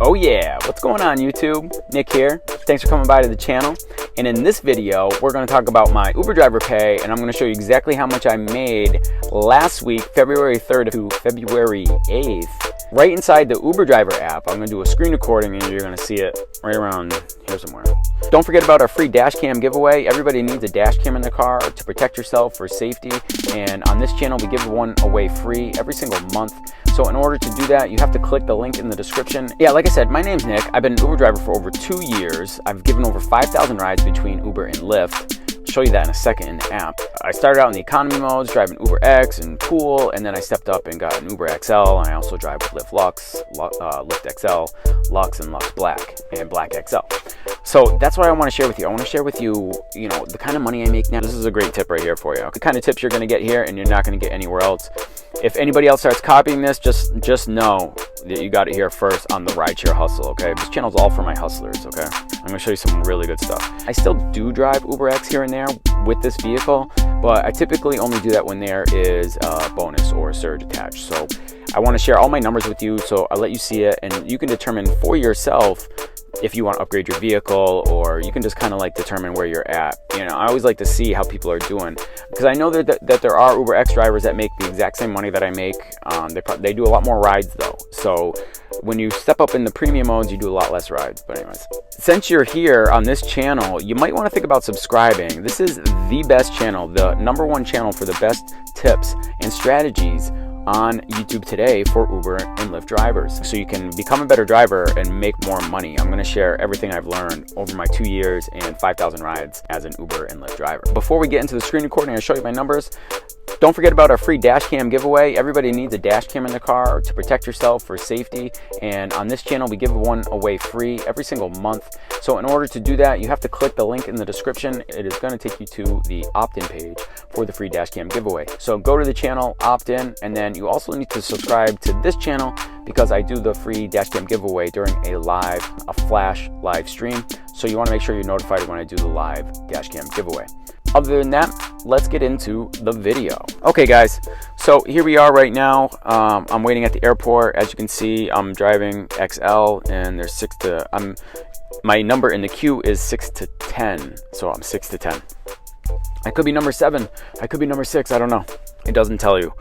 Oh yeah, what's going on YouTube? Nick here. Thanks for coming by to the channel. And in this video, we're going to talk about my Uber driver pay, and I'm going to show you exactly how much I made last week, February 3rd to February 8th. Right inside the Uber driver app, I'm going to do a screen recording and you're going to see it right around here somewhere. Don't forget about our free dash cam giveaway. Everybody needs a dash cam in their car to protect yourself for safety. And on this channel, we give one away free every single month. So in order to do that, you have to click the link in the description. Yeah, like I said, my name's Nick. I've been an Uber driver for over 2 years. I've given over 5,000 rides between Uber and Lyft. I'll show you that in a second in the app. I started out in the economy modes, driving Uber X and Pool, and then I stepped up and got an Uber XL, and I also drive with Lyft Lux, Lyft XL, Lux, and Lux Black, and Black XL. So that's what I want to share with you. I want to share with you, the kind of money I make now. This is a great tip right here for you. The kind of tips you're going to get here and you're not going to get anywhere else. If anybody else starts copying this, just know that you got it here first on the Rideshare hustle, okay? This channel's all for my hustlers, okay? I'm going to show you some really good stuff. I still do drive Uber X here and there with this vehicle, but I typically only do that when there is a bonus or a surge attached. So I want to share all my numbers with you, so I'll let you see it, and you can determine for yourself if you want to upgrade your vehicle, or you can just kind of like determine where you're at. I always like to see how people are doing, because I know that there are Uber X drivers that make the exact same money that I make. They do a lot more rides though. So when you step up in the premium modes, you do a lot less rides. But anyways, since you're here on this channel, you might want to think about subscribing. This is the best channel, the #1 channel for the best tips and strategies on YouTube today for Uber and Lyft drivers, so you can become a better driver and make more money. I'm going to share everything I've learned over my 2 years and 5,000 rides as an Uber and Lyft driver. Before we get into the screen recording, I'll show you my numbers. Don't forget about our free dash cam giveaway. Everybody needs a dash cam in their car to protect yourself for safety, and on this channel we give one away free every single month. So in order to do that, you have to click the link in the description. It is going to take you to the opt-in page for the free dash cam giveaway. So go to the channel, opt in, and then you also need to subscribe to this channel, because I do the free dash cam giveaway during a flash live stream. So you want to make sure you're notified when I do the live dash cam giveaway. Other than that, let's get into the video. Okay guys, so here we are right now. I'm waiting at the airport. As you can see, I'm driving XL, and there's my number in the queue is 6 to 10. So I'm 6 to 10. I could be number 7. I could be number 6. I don't know. It doesn't tell you.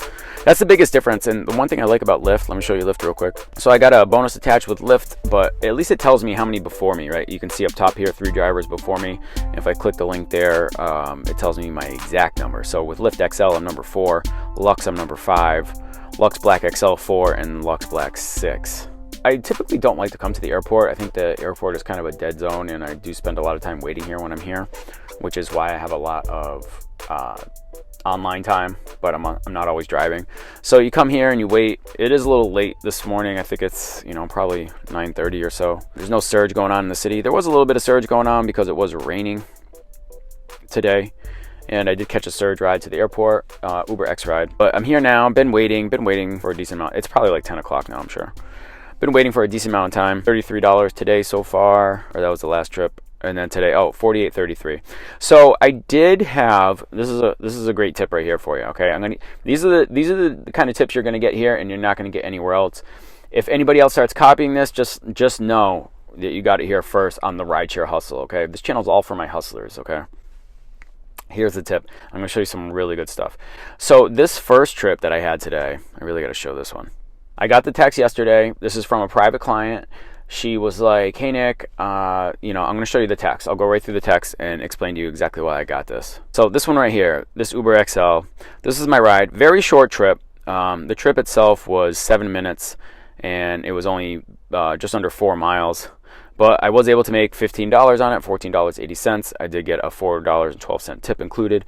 That's the biggest difference. And the one thing I like about Lyft, let me show you Lyft real quick. So I got a bonus attached with Lyft, but at least it tells me how many before me, right? You can see up top here 3 drivers before me. And if I click the link there, it tells me my exact number. So with Lyft XL, I'm number 4. Lux, I'm number 5. Lux Black XL 4, and Lux Black 6. I typically don't like to come to the airport. I think the airport is kind of a dead zone, and I do spend a lot of time waiting here when I'm here, which is why I have a lot of online time, but I'm not always driving. So you come here and you wait. It is a little late this morning. I think it's probably 9:30 or so. There's no surge going on in the city. There was a little bit of surge going on because it was raining today, and I did catch a surge ride to the airport, Uber X ride. But I'm here now. Been waiting for a decent amount. It's probably like 10 o'clock now, I'm sure. Been waiting for a decent amount of time. $33 today so far, or that was the last trip. And then today, $48.33. So I did have, this is a great tip right here for you. Okay, these are the kind of tips you're gonna get here, and you're not gonna get anywhere else. If anybody else starts copying this, just know that you got it here first on the Rideshare hustle. Okay, this channel's all for my hustlers. Okay, here's the tip. I'm gonna show you some really good stuff. So this first trip that I had today, I really gotta show this one. I got the text yesterday. This is from a private client. She was like, hey Nick, I'm going to show you the text. I'll go right through the text and explain to you exactly why I got this. So this one right here, this Uber XL, this is my ride. Very short trip. The trip itself was 7 minutes, and it was only just under 4 miles. But I was able to make $15 on it, $14.80. I did get a $4.12 tip included.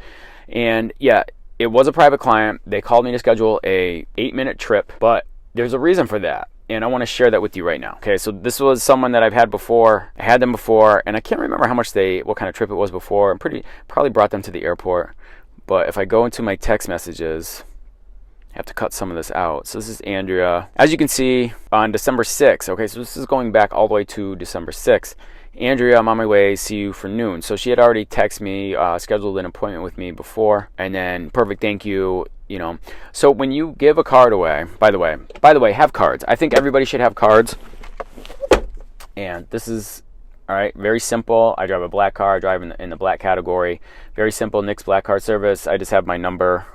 And yeah, it was a private client. They called me to schedule a 8-minute trip, but there's a reason for that, and I want to share that with you right now. Okay, so this was someone that I've had before. I had them before, and I can't remember what kind of trip it was before. Probably brought them to the airport. But if I go into my text messages, I have to cut some of this out. So this is Andrea. As you can see, on December 6th, okay, so this is going back all the way to December 6th. Andrea, I'm on my way, see you for noon. So she had already texted me, scheduled an appointment with me before, and then perfect, thank you, So when you give a card away, by the way, have cards. I think everybody should have cards. And this is, all right, very simple. I drive a black car. I drive in the black category. Very simple Nick's Black Car Service. I just have my number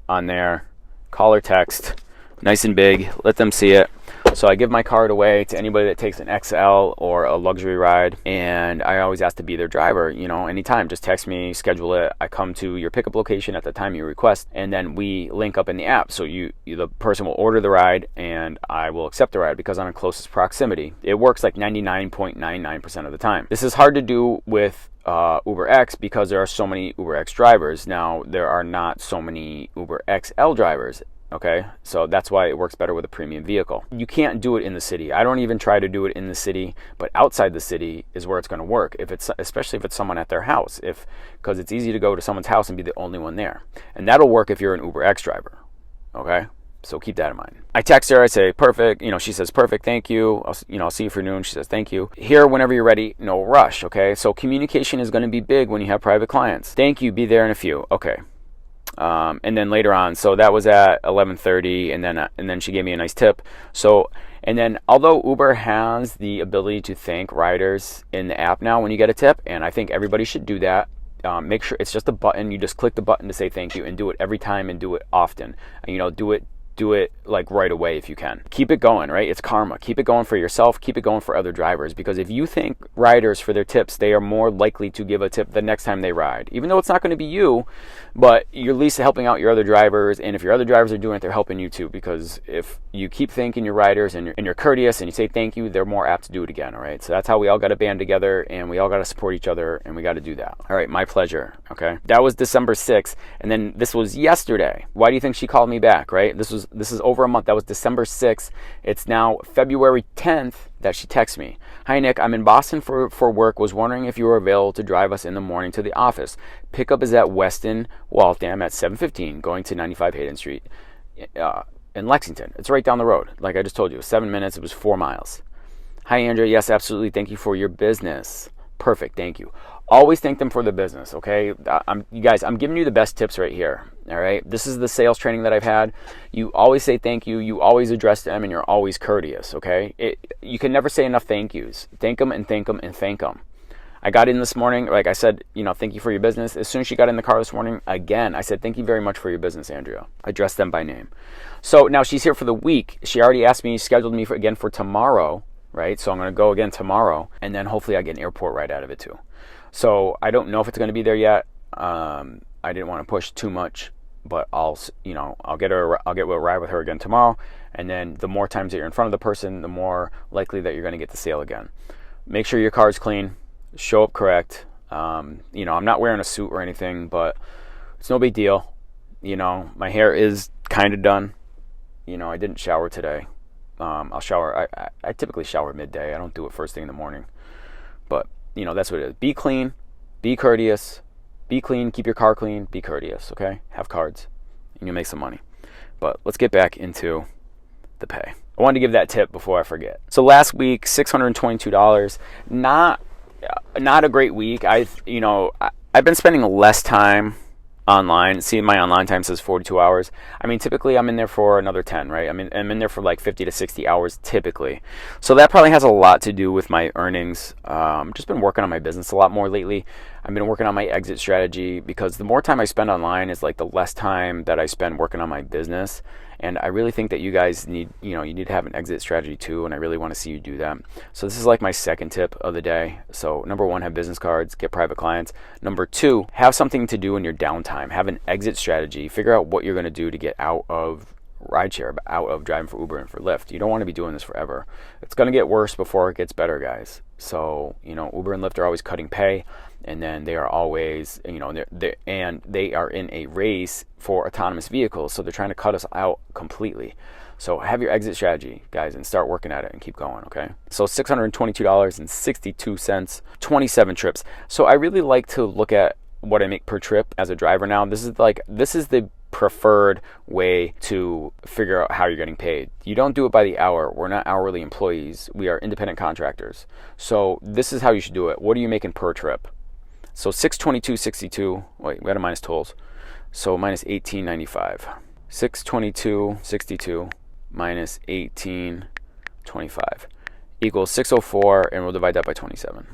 on there. Call or text. Nice and big. Let them see it. So I give my card away to anybody that takes an XL or a luxury ride, and I always ask to be their driver, you know, anytime. Just text me, schedule it. I come to your pickup location at the time you request, and then we link up in the app. So the person will order the ride, and I will accept the ride because I'm in closest proximity. It works like 99.99% of the time. This is hard to do with UberX because there are so many UberX drivers. Now, there are not so many UberXL drivers. Okay, so that's why it works better with a premium vehicle. You can't do it in the city. I don't even try to do it in the city, but outside the city is where it's going to work. Especially if it's someone at their house, because it's easy to go to someone's house and be the only one there, and that'll work if you're an UberX driver. Okay, so keep that in mind. I text her. I say perfect. You know, she says perfect. Thank you. I'll see you for noon. She says thank you. Here whenever you're ready. No rush. Okay, so communication is going to be big when you have private clients. Thank you. Be there in a few. Okay. And then later on, so that was at 11:30, and then she gave me a nice tip. So, and then although Uber has the ability to thank riders in the app now when you get a tip, and I think everybody should do that. Make sure it's just a button. You just click the button to say thank you, and do it every time, and do it often. And, you know, do it like right away if you can. Keep it going, right? It's karma. Keep it going for yourself. Keep it going for other drivers, because if you thank riders for their tips, they are more likely to give a tip the next time they ride. Even though it's not going to be you, but you're at least helping out your other drivers, and if your other drivers are doing it, they're helping you too, because if you keep thanking your riders and you're courteous and you say thank you, they're more apt to do it again, all right? So that's how we all got to band together, and we all got to support each other, and we got to do that. All right, my pleasure, okay? That was December 6th, and then this was yesterday. Why do you think she called me back, right? This is over a month. That was December 6th. It's now February 10th that she texts me. Hi, Nick. I'm in Boston for work. Was wondering if you were available to drive us in the morning to the office. Pickup is at Weston Waltham at 7:15, going to 95 Hayden Street in Lexington. It's right down the road. Like I just told you, 7 minutes. It was 4 miles. Hi, Andrea. Yes, absolutely. Thank you for your business. Perfect. Thank you. Always thank them for the business, okay? You guys, I'm giving you the best tips right here, all right? This is the sales training that I've had. You always say thank you. You always address them, and you're always courteous, okay? You can never say enough thank yous. Thank them and thank them and thank them. I got in this morning, like I said, you know, thank you for your business. As soon as she got in the car this morning, again, I said, thank you very much for your business, Andrea. I addressed them by name. So now she's here for the week. She already asked me, scheduled me again for tomorrow, right? So I'm going to go again tomorrow, and then hopefully I get an airport ride out of it too. So I don't know if it's going to be there yet. I didn't want to push too much, but I'll get a ride with her again tomorrow. And then the more times that you're in front of the person, the more likely that you're going to get the sale again. Make sure your car's clean. Show up correct. I'm not wearing a suit or anything, but it's no big deal. You know, my hair is kind of done. You know, I didn't shower today. I'll shower. I typically shower midday. I don't do it first thing in the morning. But you know, that's what it is. Be clean, be courteous, be clean, keep your car clean, be courteous, okay? Have cards, and you'll make some money. But let's get back into the pay. I wanted to give that tip before I forget. So last week, $622. Not a great week. I've been spending less time online. See, my online time says 42 hours. I mean, typically I'm in there for another 10, right? I mean, I'm in there for like 50 to 60 hours typically. So that probably has a lot to do with my earnings. Just been working on my business a lot more lately. I've been working on my exit strategy, because the more time I spend online is like the less time that I spend working on my business. And I really think that you guys need to have an exit strategy too, and I really want to see you do that. So this is like my second tip of the day. So number 1, have business cards, get private clients. Number 2, have something to do in your downtime. Have an exit strategy. Figure out what you're going to do to get out of rideshare, out of driving for Uber and for Lyft. You don't want to be doing this forever. It's going to get worse before it gets better, guys. So, Uber and Lyft are always cutting pay, and then they are always, they are in a race for autonomous vehicles, so they're trying to cut us out completely. So have your exit strategy, guys, and start working at it and keep going, okay? So $622.62, 27 trips. So I really like to look at what I make per trip as a driver now. This is the preferred way to figure out how you're getting paid. You don't do it by the hour. We're not hourly employees. We are independent contractors. So this is how you should do it. What are you making per trip? So $622.62. Wait, we got to minus tolls. So minus $18.95. $622.62 minus $18.25 equals 604, and we'll divide that by 27.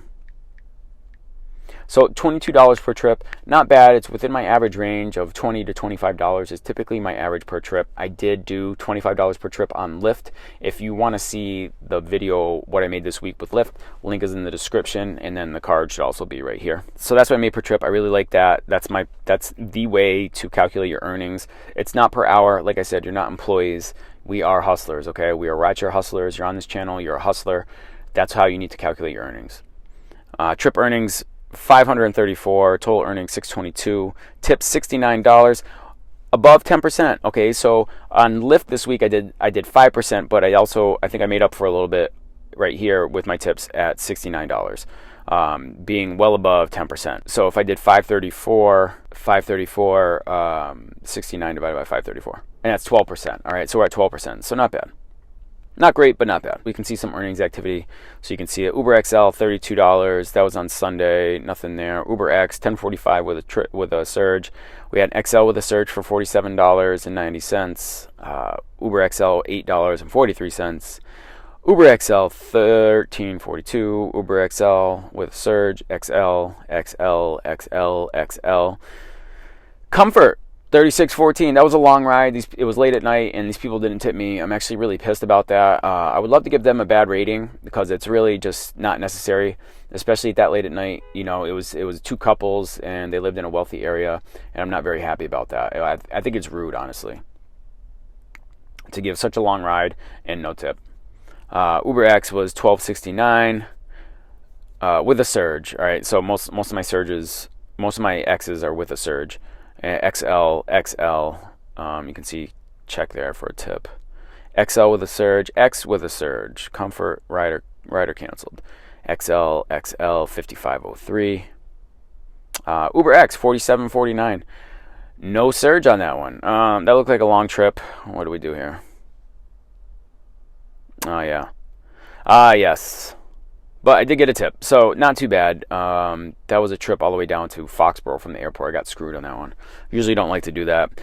So $22 per trip, not bad. It's within my average range of $20 to $25 is typically my average per trip. I did do $25 per trip on Lyft. If you want to see the video, what I made this week with Lyft, link is in the description, and then the card should also be right here. So that's what I made per trip. I really like that. That's the way to calculate your earnings. It's not per hour. Like I said, you're not employees. We are hustlers, okay? We are rideshare hustlers. You're on this channel. You're a hustler. That's how you need to calculate your earnings. Trip earnings, 534, total earnings 622, tips $69, above 10%. Okay, so on Lyft this week I did 5%, but I think I made up for a little bit right here with my tips at $69, being well above 10%. So if I did 534, 69 divided by 534, and that's 12%. All right, so we're at 12%, so not bad. Not great, but not bad. We can see some earnings activity. So you can see it. Uber XL, $32. That was on Sunday. Nothing there. Uber X, $10.45 with a surge. We had XL with a surge for $47.90. Uber XL, $8.43. Uber XL, $13.42. Uber XL with a surge. XL. Comfort, $36.14. That was a long ride. It was late at night, and these people didn't tip me. I'm actually really pissed about that. I would love to give them a bad rating because it's really just not necessary, especially that late at night. You know, it was two couples, and they lived in a wealthy area, and I'm not very happy about that. I think it's rude, honestly, to give such a long ride and no tip. Uber X was $12.69 with a surge. All right, so most of my surges, most of my X's are with a surge. XL, you can see check there for a tip. XL with a surge, X with a surge. Comfort, rider canceled. XL, 5503. Uber X, $47.49. No surge on that one. That looked like a long trip. What do we do here? Oh yeah. Yes. But I did get a tip, so not too bad. That was a trip all the way down to Foxborough from the airport. I got screwed on that one. Usually don't like to do that.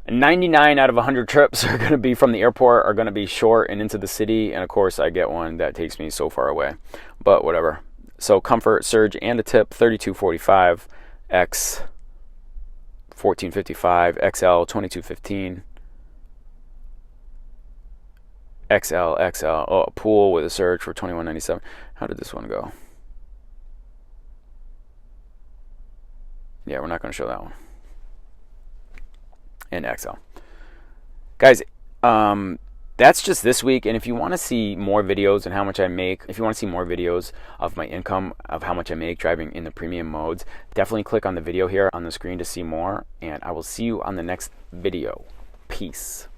99 out of 100 trips are going to be from the airport, are going to be short and into the city. And of course, I get one that takes me so far away. But whatever. So Comfort, surge, and a tip, $32.45. X, $14.55. XL, $22.15. XL, oh, a pool with a surge for $21.97. How did this one go? Yeah, we're not going to show that one. And XL. Guys, that's just this week. And if you want to see more videos on how much I make, if you want to see more videos of my income, of how much I make driving in the premium modes, definitely click on the video here on the screen to see more. And I will see you on the next video. Peace.